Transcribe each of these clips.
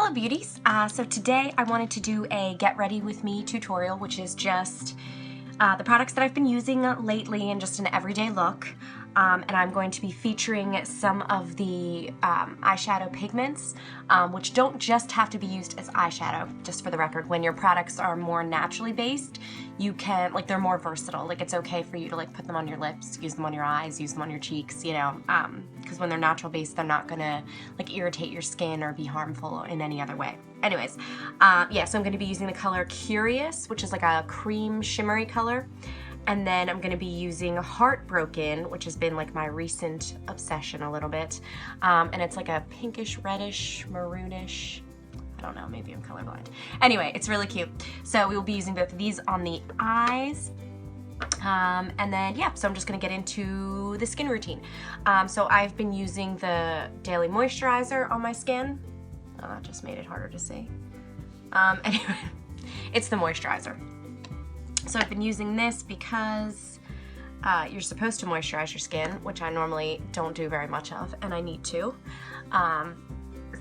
Hello beauties! So today I wanted to do a get ready with me tutorial, which is just the products that I've been using lately and just an everyday look. And I'm going to be featuring some of the eyeshadow pigments, which don't just have to be used as eyeshadow. Just for the record, when your products are more naturally based, you can, like, they're more versatile. Like, it's okay for you to like put them on your lips, use them on your eyes, use them on your cheeks, you know, because when they're natural based, they're not gonna like irritate your skin or be harmful in any other way. Anyways, yeah, so I'm going to be using the color Curious, which is like a cream shimmery color. And then I'm going to be using Heartbroken, which has been like my recent obsession a little bit. And it's like a pinkish, reddish, maroonish, I don't know, maybe I'm colorblind. Anyway, it's really cute. So we will be using both of these on the eyes. And then, yeah, so I'm just going to get into the skin routine. So I've been using the daily moisturizer on my skin. Oh, that just made it harder to see. Anyway, it's the moisturizer. So I've been using this because you're supposed to moisturize your skin, which I normally don't do very much of, and I need to.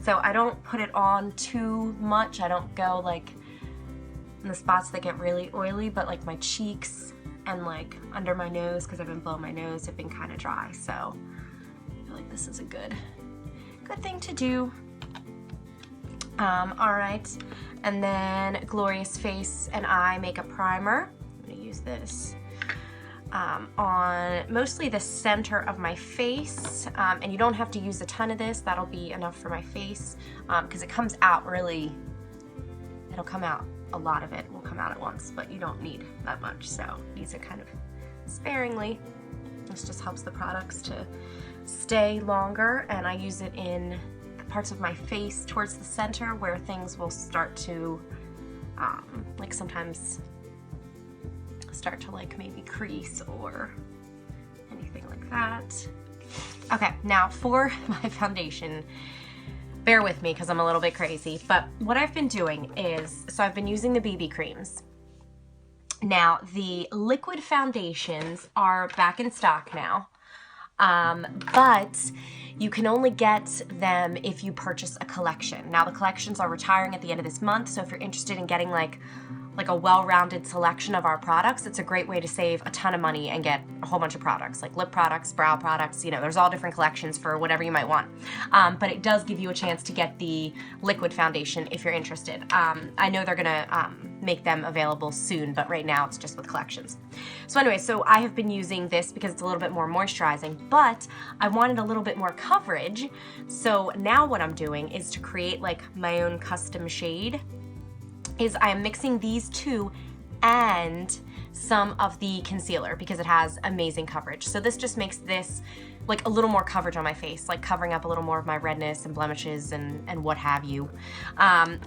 So I don't put it on too much. I don't go like in the spots that get really oily, but like my cheeks and like under my nose, because I've been blowing my nose, have been kind of dry. So I feel like this is a good thing to do. All right, and then Glorious Face and Eye Makeup Primer. I'm gonna use this on mostly the center of my face, and you don't have to use a ton of this. That'll be enough for my face, because it comes out really, it'll come out, a lot of it will come out at once, but you don't need that much, so use it kind of sparingly. This just helps the products to stay longer, and I use it in parts of my face towards the center where things will start to like sometimes start to like maybe crease or anything like that. Okay, now for my foundation, bear with me because I'm a little bit crazy, but what I've been doing is, so I've been using the BB creams. Now the liquid foundations are back in stock now. But you can only get them if you purchase a collection. Now the collections are retiring at the end of this month, so if you're interested in getting like a well-rounded selection of our products, it's a great way to save a ton of money and get a whole bunch of products, like lip products, brow products, you know, there's all different collections for whatever you might want. But it does give you a chance to get the liquid foundation if you're interested. I know they're gonna make them available soon, but right now it's just with collections. So anyway, so I have been using this because it's a little bit more moisturizing, but I wanted a little bit more coverage. So now what I'm doing is to create like my own custom shade, is I am mixing these two and some of the concealer because it has amazing coverage. So this just makes this like a little more coverage on my face, like covering up a little more of my redness and blemishes and what have you.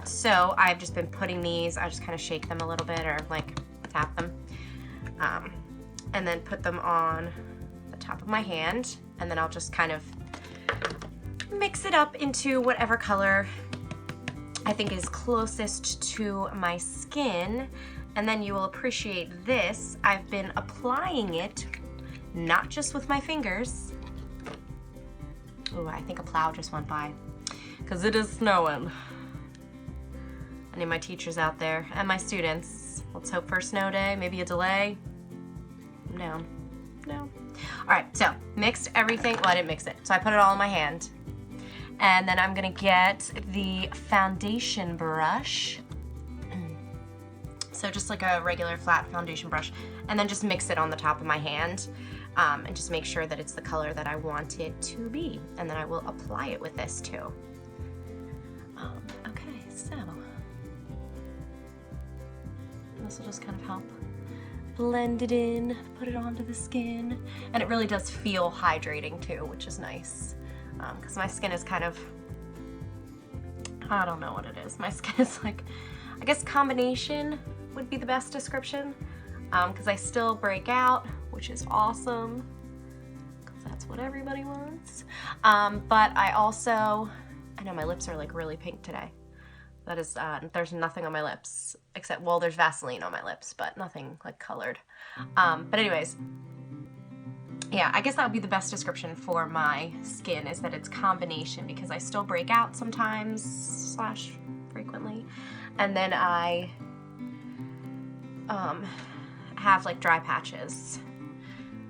So I've just been putting these, I just kind of shake them a little bit or like tap them, and then put them on the top of my hand, and then I'll just kind of mix it up into whatever color I think is closest to my skin. And then you will appreciate this. I've been applying it not just with my fingers. Oh, I think a plow just went by because it is snowing. Any of my teachers out there and my students, let's hope for a snow day, maybe a delay. No. All right, so mixed everything. Well, I didn't mix it, so I put it all in my hand. And then I'm gonna get the foundation brush. So just like a regular flat foundation brush, and then just mix it on the top of my hand, and just make sure that it's the color that I want it to be. And then I will apply it with this too. Okay, so this will just kind of help blend it in, put it onto the skin. And it really does feel hydrating too, which is nice. Because my skin is kind of, I don't know what it is. My skin is like, I guess combination would be the best description, because I still break out, which is awesome, because that's what everybody wants. But I also, I know my lips are like really pink today. That is, there's nothing on my lips, except, well, there's Vaseline on my lips, but nothing like colored. But anyways, yeah, I guess that would be the best description for my skin, is that it's combination, because I still break out sometimes / frequently, and then I have like dry patches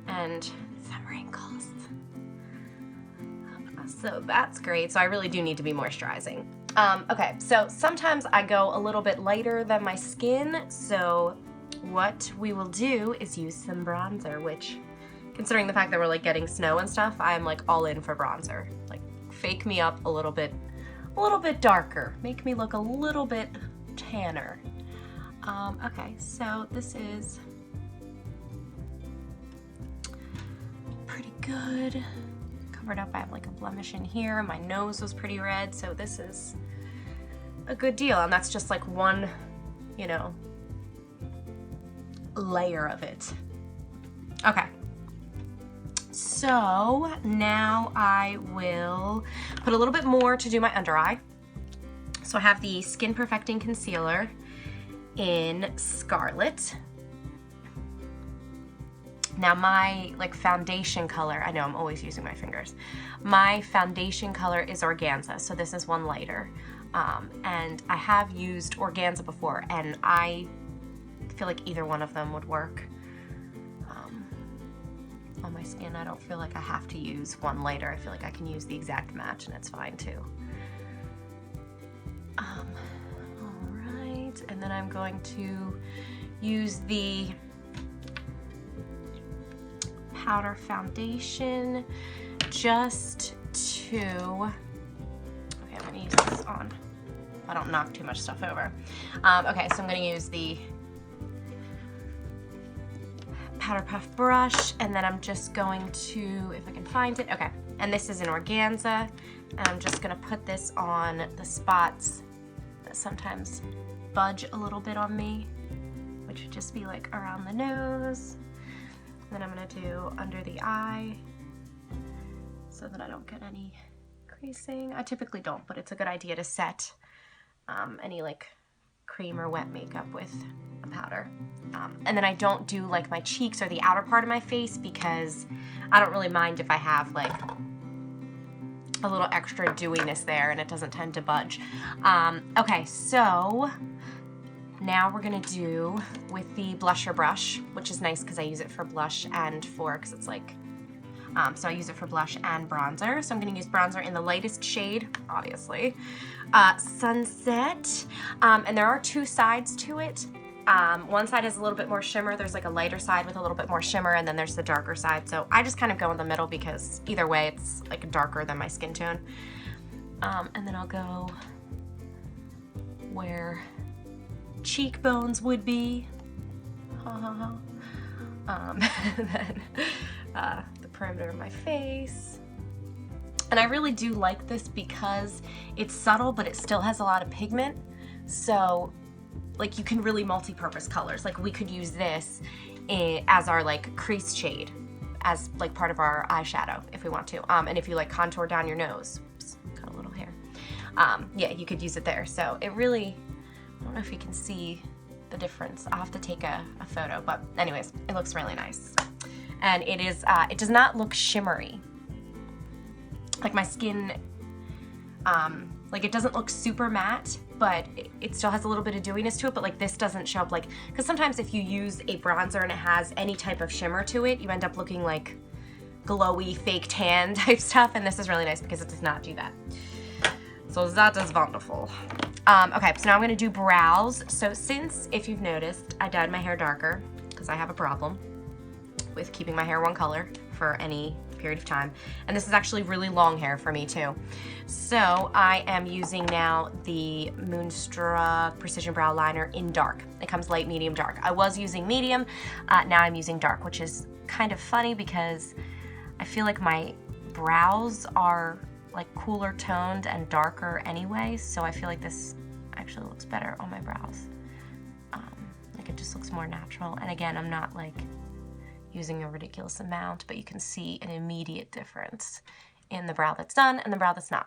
and some wrinkles. So that's great. So I really do need to be moisturizing. Okay, so sometimes I go a little bit lighter than my skin, so what we will do is use some bronzer, which, considering the fact that we're like getting snow and stuff, I'm like all in for bronzer. Like, fake me up a little bit darker, make me look a little bit tanner. Okay, so this is pretty good. Covered up, I have like a blemish in here. My nose was pretty red, so this is a good deal. And that's just like one, you know, layer of it. Okay. So now I will put a little bit more to do my under eye. So I have the Skin Perfecting Concealer in Scarlet. Now my like foundation color, I know I'm always using my fingers. My foundation color is Organza, so this is one lighter. And I have used Organza before, and I feel like either one of them would work on my skin. I don't feel like I have to use one lighter. I feel like I can use the exact match and it's fine too. All right, and then I'm going to use the powder foundation just to, okay, I'm gonna use this on, I don't knock too much stuff over. Okay, so I'm gonna use the powder puff brush, and then I'm just going to, if I can find it, okay, and this is an Organza, and I'm just gonna put this on the spots that sometimes budge a little bit on me, which would just be like around the nose. Then I'm gonna do under the eye so that I don't get any creasing. I typically don't, but it's a good idea to set any like cream or wet makeup with a powder. And then I don't do like my cheeks or the outer part of my face, because I don't really mind if I have like a little extra dewiness there and it doesn't tend to budge. Okay, so now we're gonna do with the blusher brush, which is nice because I use it for blush and for, because it's like, so I use it for blush and bronzer. So I'm gonna use bronzer in the lightest shade, obviously, Sunset. And there are two sides to it. One side has a little bit more shimmer. There's like a lighter side with a little bit more shimmer, and then there's the darker side. So I just kind of go in the middle because either way it's like darker than my skin tone. And then I'll go where cheekbones would be. Then the perimeter of my face. And I really do like this because it's subtle, but it still has a lot of pigment. So like you can really multi-purpose colors. Like we could use this as our like crease shade, as like part of our eyeshadow if we want to. And if you like contour down your nose, oops, got a little hair. Yeah, you could use it there. So it really, I don't know if you can see the difference. I'll have to take a photo, but anyways, it looks really nice. And it is, it does not look shimmery. Like my skin, like it doesn't look super matte, but it still has a little bit of dewiness to it, but like this doesn't show up like, because sometimes if you use a bronzer and it has any type of shimmer to it, you end up looking like glowy, fake tan type stuff, and this is really nice because it does not do that. So that is wonderful. Okay, so now I'm gonna do brows. So since, if you've noticed, I dyed my hair darker because I have a problem with keeping my hair one color for any period of time. And this is actually really long hair for me too. So I am using now the Moonstruck Precision Brow Liner in dark. It comes light, medium, dark. I was using medium, now I'm using dark, which is kind of funny because I feel like my brows are like cooler toned and darker anyway, so I feel like this actually looks better on my brows. Like it just looks more natural. And again, I'm not like using a ridiculous amount, but you can see an immediate difference in the brow that's done and the brow that's not.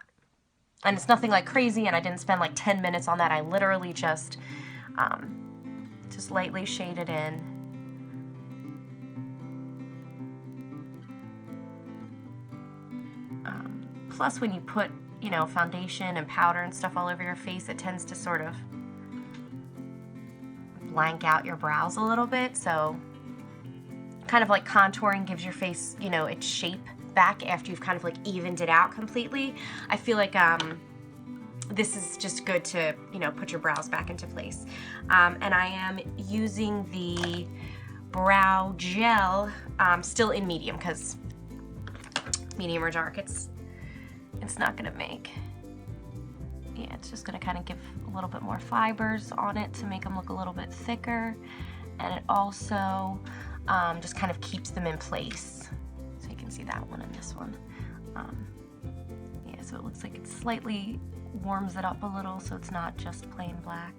And it's nothing like crazy, and I didn't spend like 10 minutes on that. I literally just lightly shaded in Plus, when you put, you know, foundation and powder and stuff all over your face, it tends to sort of blank out your brows a little bit. So kind of like contouring gives your face, you know, its shape back after you've kind of like evened it out completely. I feel like this is just good to, you know, put your brows back into place. And I am using the brow gel, still in medium, because medium or dark, it's not gonna make, yeah, it's just gonna kind of give a little bit more fibers on it to make them look a little bit thicker, and it also just kind of keeps them in place. So you can see that one and this one. Yeah, so it looks like it slightly warms it up a little, so it's not just plain black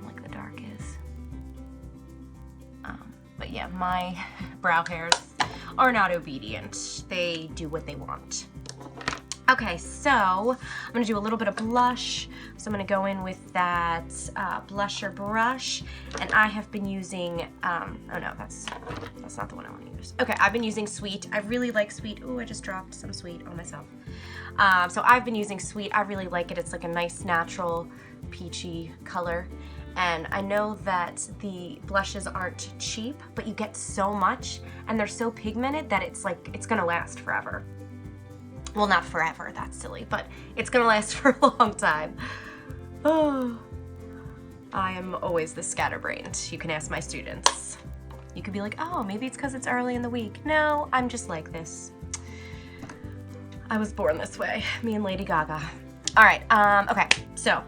like the dark is. But yeah, my brow hairs are not obedient. They do what they want. Okay, so I'm gonna do a little bit of blush. So I'm gonna go in with that blusher brush, and I have been using, oh no, that's not the one I wanna use. Okay, I've been using Sweet. I really like Sweet. Ooh, I just dropped some Sweet on myself. So I've been using Sweet. I really like it. It's like a nice, natural, peachy color. And I know that the blushes aren't cheap, but you get so much, and they're so pigmented that it's like, it's gonna last forever. Well, not forever, that's silly, but it's gonna last for a long time. Oh, I am always this scatterbrained. You can ask my students. You could be like, oh, maybe it's because it's early in the week. No, I'm just like this. I was born this way, me and Lady Gaga. All right, okay, so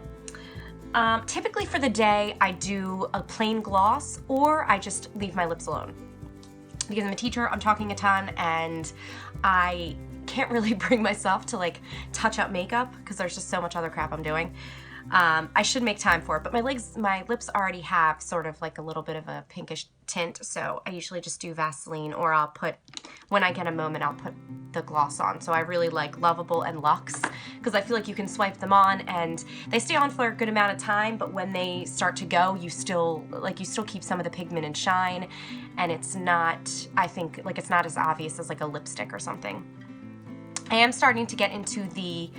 typically for the day, I do a plain gloss, or I just leave my lips alone. Because I'm a teacher, I'm talking a ton, and I can't really bring myself to like touch up makeup because there's just so much other crap I'm doing. I should make time for it, but my lips already have sort of like a little bit of a pinkish tint, so I usually just do Vaseline, or I'll put, when I get a moment, I'll put the gloss on. So I really like Lovable and Luxe because I feel like you can swipe them on and they stay on for a good amount of time, but when they start to go, you still keep some of the pigment and shine, and it's not, I think, like it's not as obvious as like a lipstick or something. I am starting to get into the,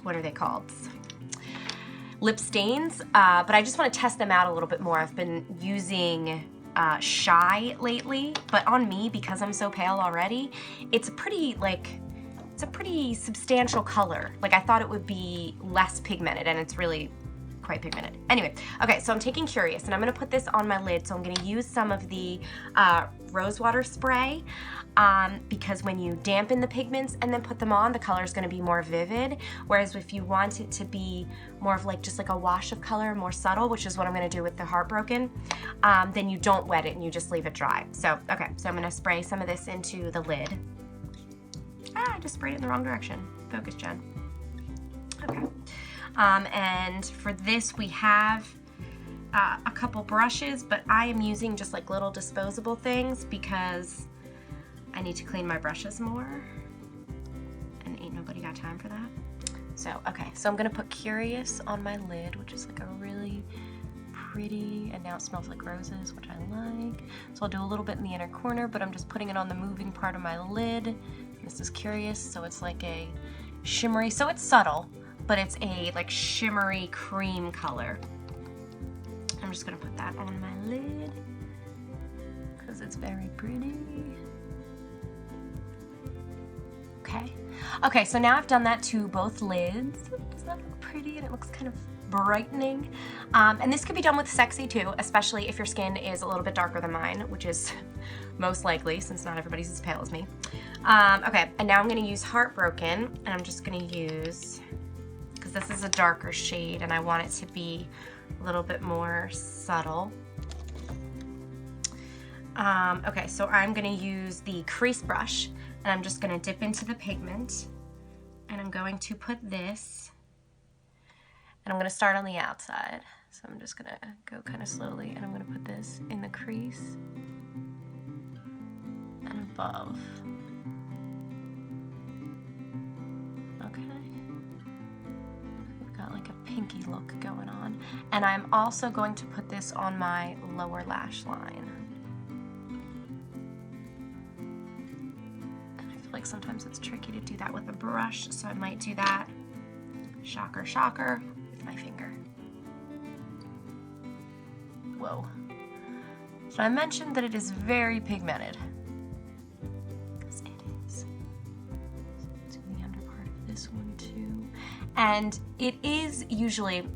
what are they called? Lip stains, but I just want to test them out a little bit more. I've been using Shy lately, but on me, because I'm so pale already, it's a pretty substantial color. Like I thought it would be less pigmented, and it's really quite pigmented. Anyway, okay, so I'm taking Curious, and I'm gonna put this on my lid. So I'm gonna use some of the rose water spray, because when you dampen the pigments and then put them on, the color is gonna be more vivid. Whereas if you want it to be more of like just like a wash of color, more subtle, which is what I'm gonna do with the Heartbroken, then you don't wet it and you just leave it dry. So, okay, so I'm gonna spray some of this into the lid. I just sprayed it in the wrong direction. Focus, Jen. Okay. And for this we have a couple brushes, but I am using just like little disposable things because I need to clean my brushes more, and ain't nobody got time for that. So, okay, so I'm gonna put Curious on my lid, which is like a really pretty, and now it smells like roses, which I like. So I'll do a little bit in the inner corner, but I'm just putting it on the moving part of my lid. This is Curious, so it's like a shimmery, so it's subtle, but it's a like shimmery cream color. I'm just gonna put that on my lid because it's very pretty. Okay. Okay, so now I've done that to both lids. Doesn't that look pretty? And it looks kind of brightening. And this could be done with Sexy too, especially if your skin is a little bit darker than mine, which is most likely since not everybody's as pale as me. Okay, and now I'm gonna use Heartbroken, and I'm just gonna use, because this is a darker shade and I want it to be a little bit more subtle. Okay, so I'm gonna use the crease brush, and I'm just gonna dip into the pigment, and I'm going to put this, and I'm gonna start on the outside. So I'm just gonna go kind of slowly, and I'm gonna put this in the crease and above. Okay. We've got like a pinky look going on. And I'm also going to put this on my lower lash line. sometimes it's tricky to do that with a brush, so I might do that, shocker, shocker, with my finger. Whoa. So I mentioned that it is very pigmented. Because it is. Do the under part of this one too. And it is usually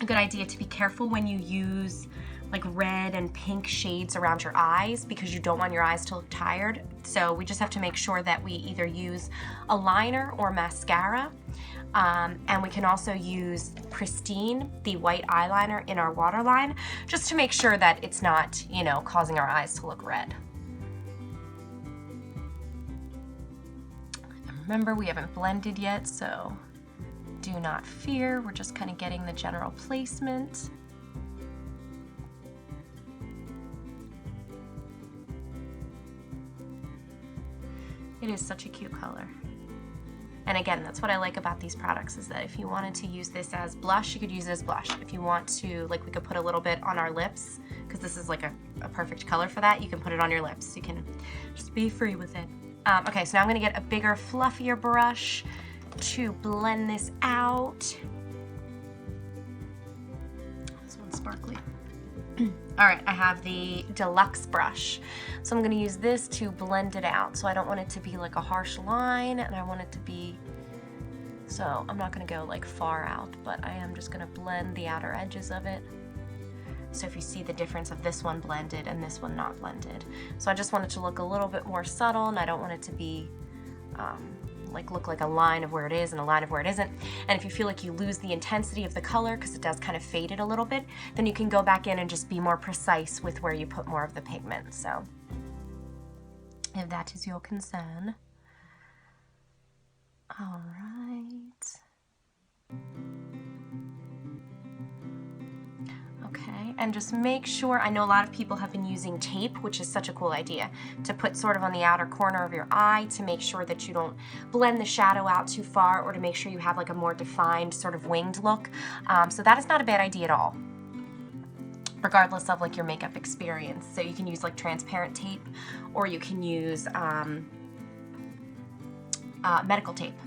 a good idea to be careful when you use like red and pink shades around your eyes, because you don't want your eyes to look tired. So we just have to make sure that we either use a liner or mascara. And we can also use Pristine, the white eyeliner, in our waterline, just to make sure that it's not, you know, causing our eyes to look red. And remember, we haven't blended yet, so do not fear. We're just kind of getting the general placement. It is such a cute color. And again, that's what I like about these products, is that if you wanted to use this as blush, you could use it as blush. If you want to, like, we could put a little bit on our lips, because this is like a perfect color for that. You can put it on your lips. You can just be free with it. Okay, so now I'm gonna get a bigger, fluffier brush to blend this out. This one's sparkly. All right, I have the deluxe brush. So I'm gonna use this to blend it out. So I don't want it to be like a harsh line, and I want it to be, so I'm not gonna go like far out, but I am just gonna blend the outer edges of it. So if you see the difference of this one blended and this one not blended. So I just want it to look a little bit more subtle, and I don't want it to be like look like a line of where it is and a line of where it isn't. And if you feel like you lose the intensity of the color because it does kind of fade it a little bit, then you can go back in and just be more precise with where you put more of the pigment. So if that is your concern. All right. Okay, and just make sure, I know a lot of people have been using tape, which is such a cool idea, to put sort of on the outer corner of your eye to make sure that you don't blend the shadow out too far, or to make sure you have like a more defined sort of winged look. So that is not a bad idea at all, regardless of like your makeup experience. So you can use like transparent tape, or you can use medical tape.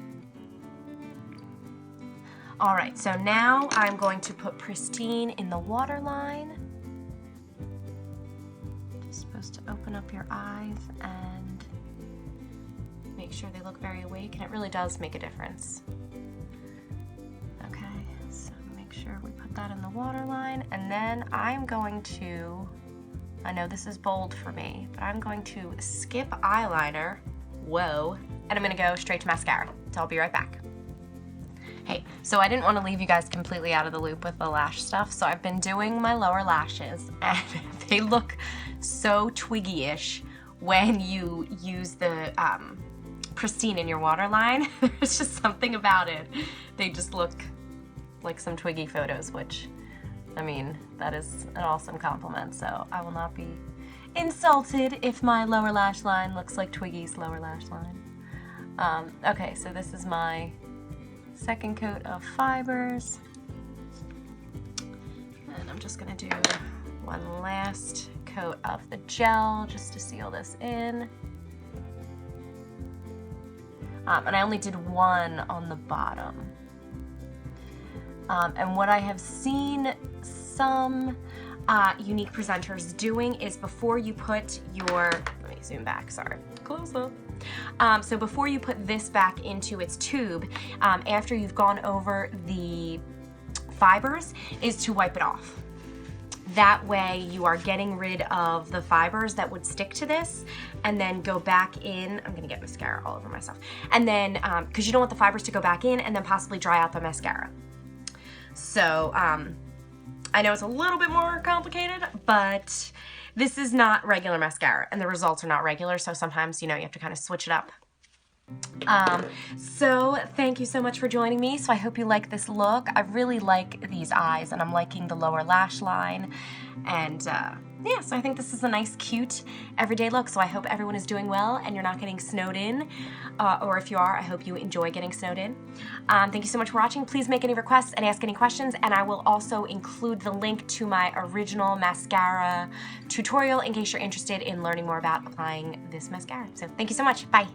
All right, so now I'm going to put Pristine in the waterline. Just supposed to open up your eyes and make sure they look very awake, and it really does make a difference. Okay, so make sure we put that in the waterline, and then I'm going to, I know this is bold for me, but I'm going to skip eyeliner, whoa, and I'm gonna go straight to mascara. So I'll be right back. Hey, so I didn't want to leave you guys completely out of the loop with the lash stuff, so I've been doing my lower lashes, and they look so twiggy-ish when you use the Pristine in your waterline. There's just something about it. They just look like some twiggy photos, which, I mean, that is an awesome compliment, so I will not be insulted if my lower lash line looks like Twiggy's lower lash line. Okay, so this is my second coat of fibers, and I'm just gonna do one last coat of the gel just to seal this in. And I only did one on the bottom. And what I have seen some Younique presenters doing is before you put your, let me zoom back, sorry, close up. So before you put this back into its tube, after you've gone over the fibers, is to wipe it off. That way you are getting rid of the fibers that would stick to this, and then go back in. I'm gonna get mascara all over myself. And then, because you don't want the fibers to go back in and then possibly dry out the mascara. So I know it's a little bit more complicated, but this is not regular mascara, and the results are not regular, so sometimes, you know, you have to kind of switch it up. So thank you so much for joining me. So I hope you like this look. I really like these eyes, and I'm liking the lower lash line, and yeah, so I think this is a nice, cute, everyday look. So I hope everyone is doing well and you're not getting snowed in, or if you are, I hope you enjoy getting snowed in. Thank you so much for watching. Please make any requests and ask any questions, and I will also include the link to my original mascara tutorial in case you're interested in learning more about applying this mascara. So thank you so much. Bye.